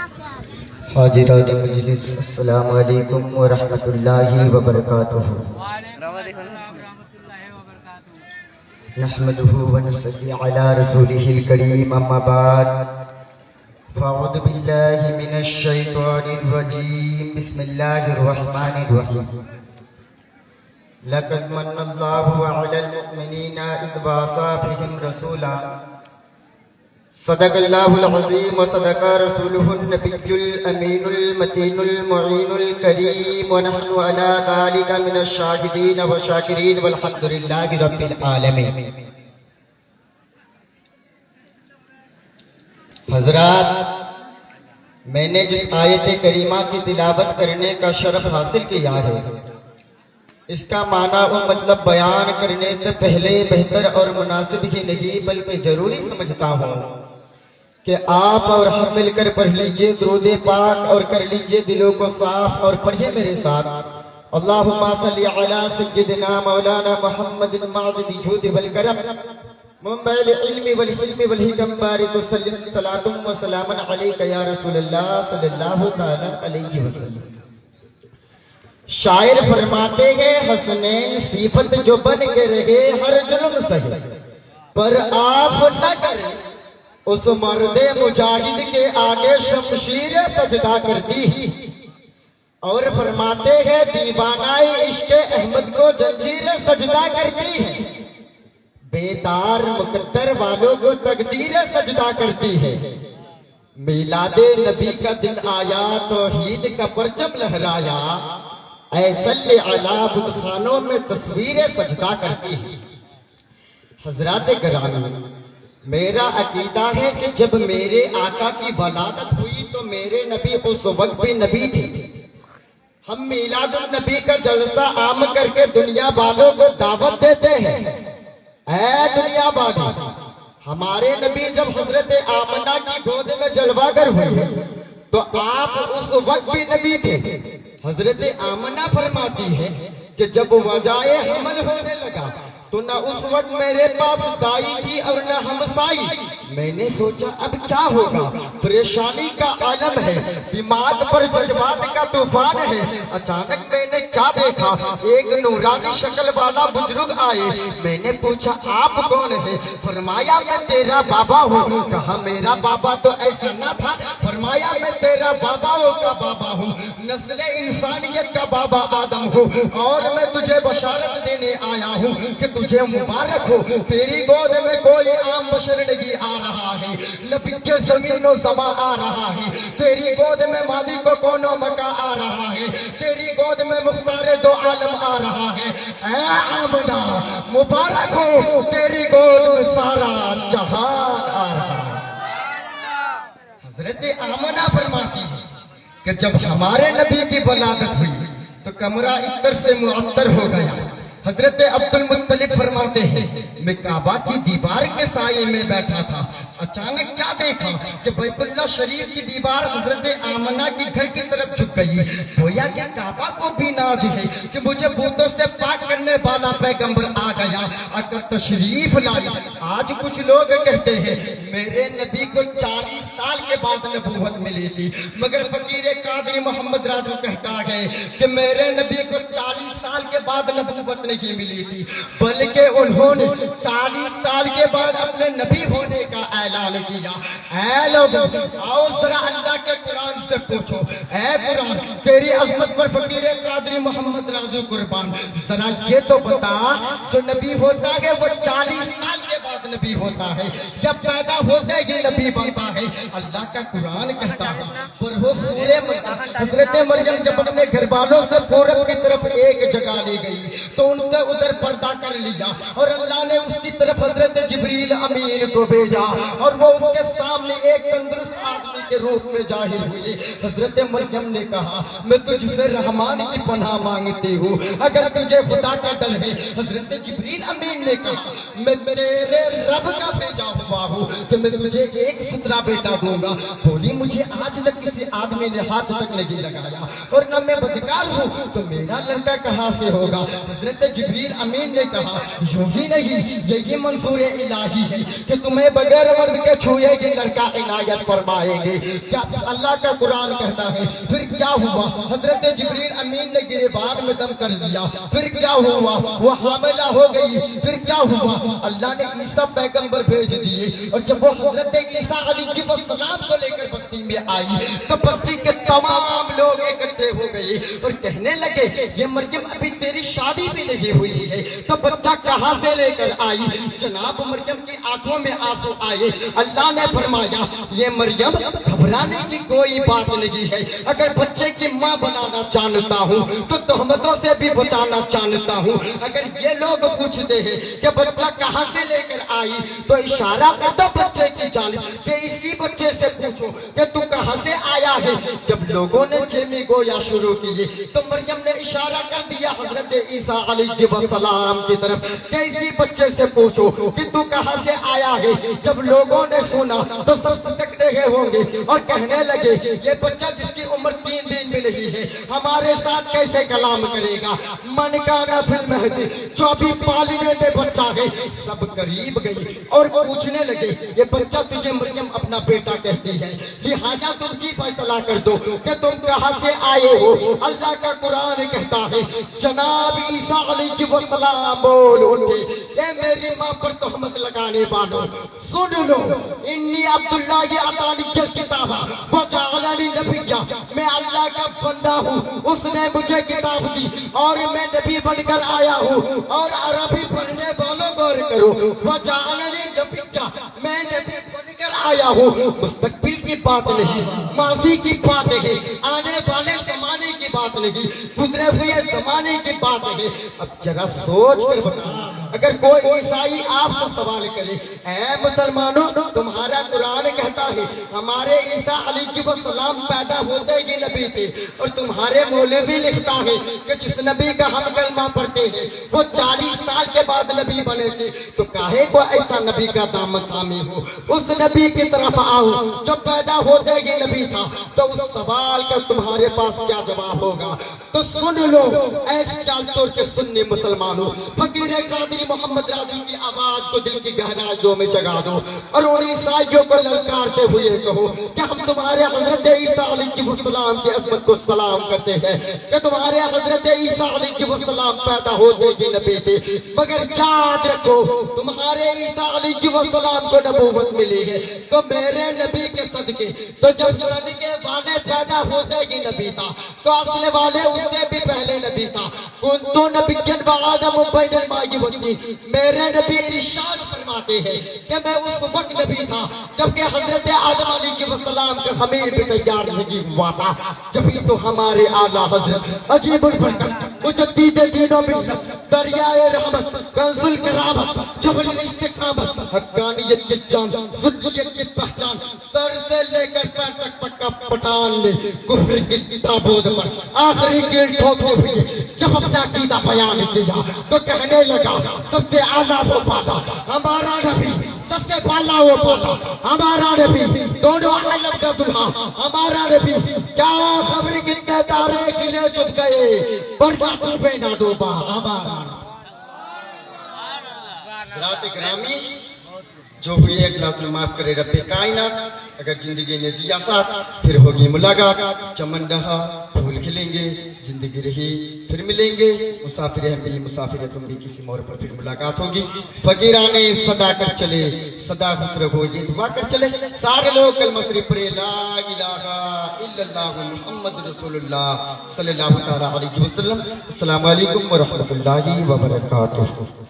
حاضران مجلس، السلام علیکم ورحمۃ اللہ وبرکاتہ۔ نحمده ونصلي على رسوله الكريم، اما بعد فاعوذ بالله من الشیطان الرجیم، بسم اللہ الرحمن الرحیم۔ لقد من اللہ على المؤمنین اذ بعث فیہم رسولا، صدق اللہ العظیم وصدق رسولہ النبی الامین المتین المعین الکریم، ونحن على ذلك من الشاہدین والشاکرین والحمد للہ رب العالمین۔ حضرات، میں نے جس آیت کریمہ کی تلاوت کرنے کا شرف حاصل کیا ہے، اس کا معنی و مطلب بیان کرنے سے پہلے بہتر اور مناسب ہی نہیں بلکہ ضروری سمجھتا ہوں کہ آپ اور ہم مل کر پڑھ لیجئے درود پاک اور کر لیجئے دلوں کو صاف، اور پڑھیے میرے ساتھ اللہم صلی علی سیدنا مولانا محمد معدد جود والکرم منبع العلم والحلم والحکم، بارک وسلم صلاۃ و سلام علیک یا رسول اللہ صلی اللہ تعالی علیہ وسلم۔ شاعر فرماتے ہیں حسنین صفت جو بن کے رہے ہر ظلم سہے، پر آپ نہ کریں اس مرد مجاہد کے آگے شمشیر سجدہ کرتی، اور فرماتے ہیں دیوانہ عشق احمد کو جنجیر سجدہ کرتی ہے، بیدار مقدر والوں کو تقدیر سجدہ کرتی ہے۔ میلاد نبی کا دن آیا، توحید کا پرچم لہرایا، اے صلی علی بت خانوں میں تصویر سجدہ کرتی ہے۔ حضرات گرامی، میرا عقیدہ ہے کہ جب میرے آقا کی ولادت ہوئی تو میرے نبی اس وقت بھی نبی تھے۔ ہم میلاد النبی کا جلسہ عام کر کے دنیا والوں کو دعوت دیتے ہیں، اے دنیا والوں، ہمارے نبی جب حضرت آمنہ کی گود میں جلوہ گر ہوئے تو آپ اس وقت بھی نبی تھے۔ حضرت آمنہ فرماتی ہے کہ جب وجائے حمل ہونے لگا تو نہ اس وقت میرے پاس دائی تھی اور نہ ہمسائی، میں نے سوچا اب کیا ہوگا، پریشانی کا عالم ہے، دماغ پر جذبات کا طوفان ہے۔ اچانک میں نے کیا دیکھا، ایک نورانی شکل والا بزرگ آئے، میں نے پوچھا آپ کون ہیں؟ فرمایا میں تیرا بابا ہوں۔ کہا میرا بابا تو ایسا نہ تھا۔ فرمایا میں تیرا باباؤں کا بابا ہوں، نسل انسانیت کا بابا آدم ہوں، اور میں تجھے بشارت دینے آیا ہوں کہ تجھے مبارک ہو، تیری گود میں کوئی عام بشر نہیں آ رہا ہے، نبی کے زمین و زمان آ رہا ہے، تیری گود میں مالک و کون و مکا آ رہا ہے، تیری گود میں مختار دو عالم آ رہا ہے۔ اے آمنہ مبارک ہو، تیری گود میں سارا جہان آ رہا ہے۔ حضرت آمنہ فرماتی ہے کہ جب ہمارے نبی کی ولادت ہوئی تو کمرہ عطر سے معطر ہو گیا۔ حضرت عبد المطلب فرماتے ہیں میں کعبہ کی دیوار کے سائے میں بیٹھا تھا، اچانک کیا دیکھا کہ بیت اللہ شریف کی دیوار حضرت آمنہ کی گھر کی طرف جھک گئی، گویا کہ کعبہ کو بھی ناز ہے کہ مجھے بتوں سے پاک کرنے والا پیغمبر آ گیا، اگر تشریف لائی۔ آج کچھ لوگ کہتے ہیں میرے نبی کو 40 سال کے بعد نبوت ملی تھی، مگر فقیر قادری محمد راجو کہتا ہے کہ میرے نبی کو 40 سال کے بعد نبوت نہیں ملی تھی، بلکہ انہوں نے 40 سال کے بعد اپنے نبی ہونے کا اعلان کیا۔ اے لوگوں، آؤ ذرا اللہ کے قرآن سے پوچھو، اے قرآن تیری عظمت پر فقیر قادری محمد راجو قربان، ذرا یہ تو بتا جو نبی ہوتا ہے وہ 40 سال کے بعد نبی ہوتا ہے یا پیدا ہوتے ہی نبی بنتا ہے؟ اللہ کا قرآن کہتا ہے پڑھو سورہ مریم، حضرت مریم جب اپنے گھر والوں سے پورب کی طرف ایک جگہ لے گئی تو ان سے ادھر پردہ کر لیا، اور اللہ نے اس کی طرف حضرت جبریل امین کو بھیجا، اور وہ اس کے سامنے ایک تندرست آدمی کے روپ میں ظاہر ہوئے۔ حضرت مریم نے کہا میں تجھ سے رحمان کی پناہ مانگتی ہوں، اگر تجھے خدا کا ڈر ہے۔ حضرت جبریل امین نے کہا میں تیرے رب کا بھیجا ہوا ہوں کہ میں تجھے ایک سترا بیٹا دوں گا۔ بولی مجھے آج تک کسی آدمی نے ہاتھ تک نہیں لگایا، اور نہ میں بدکار ہوں، تو میرا لڑکا کہاں سے ہوگا؟ حضرت جبریل امین نے کہا یوں ہی نہیں، یہی منظور الہی ہے کہ تمہیں بغیر مرد کے چھوئے گی لڑکا عنایت فرمائیں گے۔ کیا اللہ کا قرآن کہتا ہے پھر کیا ہوا؟ حضرت جبریل امین نے گریبان میں دم کر دیا، پھر کیا ہوا؟ وہ حاملہ ہو گئی، پھر کیا ہوا؟ اللہ نے عیسیٰ پیغمبر بھیج دیے، اور جب وہ حضرت عیسیٰ علیہ السلام کو لے کر بستی میں آئی تو بستی کے تمام لوگ اکٹھے ہو گئے اور کہنے لگے یہ مریم ابھی تیری شادی بھی نہیں ہوئی ہے تو بچہ کہاں سے لے کر آئی؟ جناب مریم کی آنکھوں میں آنسو آئے۔ اللہ نے فرمایا یہ مریم گھبرانے کی کوئی بات نہیں ہے، اگر بچے کی ماں بنانا جانتا ہوں تو تہمتوں سے بھی بچانا جانتا ہوں۔ اگر یہ لوگ پوچھتے ہیں کہ بچہ کہاں سے لے کر آئی تو اشارہ کر دو بچے کی جانب کہ اسی بچے سے پوچھو کہ تو کہاں سے آیا ہے۔ جب لوگوں نے چیمی گویا شروع کیے تو مریم نے اشارہ کر دیا حضرت عیسیٰ علیہ السلام کی طرف کہ اسی بچے سے پوچھو کہ تو کہاں سے آیا ہے۔ جب لوگوں نے سنا تو سب سٹک رہے ہوں گے اور کہنے لگے یہ بچہ جس کی عمر 3 دن بھی نہیں ہے ہمارے ساتھ کیسے کلام کرے گا؟ من کانا فی المہد، جو ابھی پالنے میں بچہ ہے۔ سب قریب گئی اور پوچھنے لگے یہ بچہ تجھے مریم اپنا بیٹا کہتی ہے، لہٰذا تم کی فیصلہ کر دو کہ تم کہاں سے آئے ہو۔ اللہ کا قرآن کہتا ہے جناب عیسیٰ علیہ السلام بول اٹھے اے میری ماں پر تہمت لگانے والوں سن لو، انی عبداللہ اتانی الکتاب وجعلنی نبیا، میں اللہ کا بندہ ہوں، اس نے مجھے کتاب دی اور میں نبی بن کر آیا ہوں۔ اور عربی پڑھنے والوں غور کرو، وجعلنی نبیا، میں نبی بن کر آیا ہوں۔ مستقبل کی بات نہیں، ماضی کی بات ہے، آنے والے زمانے کی بات نہیں، گزرے ہوئے زمانے کی بات ہے۔ اب ذرا سوچ کر بتا، اگر کوئی عیسائی آپ سے سوال کرے اے مسلمانوں تمہارا قرآن کہتا ہے ہمارے عیسیٰ علیہ السلام پیدا ہوتے ہی نبی تھے، اور تمہارے مولوی لکھتا ہے کہ جس نبی کا ہم کلمہ پڑھتے ہیں وہ 40 سال کے بعد نبی بنے تھے، تو کاہے کو ایسا نبی کا دامن تھامے ہو؟ اس نبی کی طرف آؤ جو پیدا ہوتے ہی نبی تھا، تو اس سوال کا تمہارے پاس کیا جواب ہوگا؟ تو سن لو اے سیال طور کے سنی مسلمانوں، فقیر قادری محمد راجو کی آواز کو دل کی گہرائیوں میں جگا دو اور ان عیسائیوں کو للکارتے ہوئے کہو کہ ہم تمہارے حضرت عیسیٰ علیہ السلام کی عظمت کو سلام کرتے ہیں کہ تمہارے حضرت عیسیٰ علیہ السلام پیدا ہوتے ہی نبی تھے، مگر یاد رکھو تمہارے عیسیٰ علیہ السلام کو نبوت ملی ہے تو میرے نبی کے صدقے، تو جب صدقے والے پیدا ہوتے ہی نبی تھا تو اصل والے اس سے بھی پہلے نبی تھا۔ کنتو نبی جن بآدم بین الماء والطین، میرے نبی ارشاد فرماتے ہیں کہ میں اس وقت نبی تھا جبکہ حضرت آدم علیہ السلام کا خمیر بھی تیار نہیں ہوا تھا۔ جبھی تو ہمارے اعلیٰ حضرت عجیب البرکت مجدد دین و ملت، دریائے رحمت، کنز الکرامت، جبل الاستقامت، حقانیت کی جان، ذریت کی پہچان، سر سے لے کر پیر تک پکا پٹھان نے کفر کی تابوت پر آخری گیٹ ٹھوکتے ہوئے جب اپنا عقیدہ بیان کیا تو کہنے لگا سب سے اعلیٰ وہ پالا ہمارا نبی، سب سے بالا وہ پالا ہمارا نبی، دونوں عالم کا دلہا ہمارا نبی۔ کیا خبر کتنے تارے کھلے چھپ گئے پر پہ نہ ڈوبا ہمارا۔ حضرات اکرامی جو ہوئی ایک لاکھ معاف کرے رب کائنات، اگر زندگی نے دیا ساتھ پھر ہوگی ملاقات، چمن رہا پھول کھلیں گے، زندگی رہی پھر ملیں گے، مسافر ہم بھی مسافر تم بھی، کسی موڑ پر پھر ملاقات ہوگی۔ فقیرانے صدا کر چلے، صدا خسر ہو یہ دعا کر چلے، سارے لوگ کلمہ شریف پڑھے لا الہ الا اللہ محمد رسول اللہ صلی اللہ علیہ وسلم۔ السلام علیکم ورحمۃ اللہ وبرکاتہ۔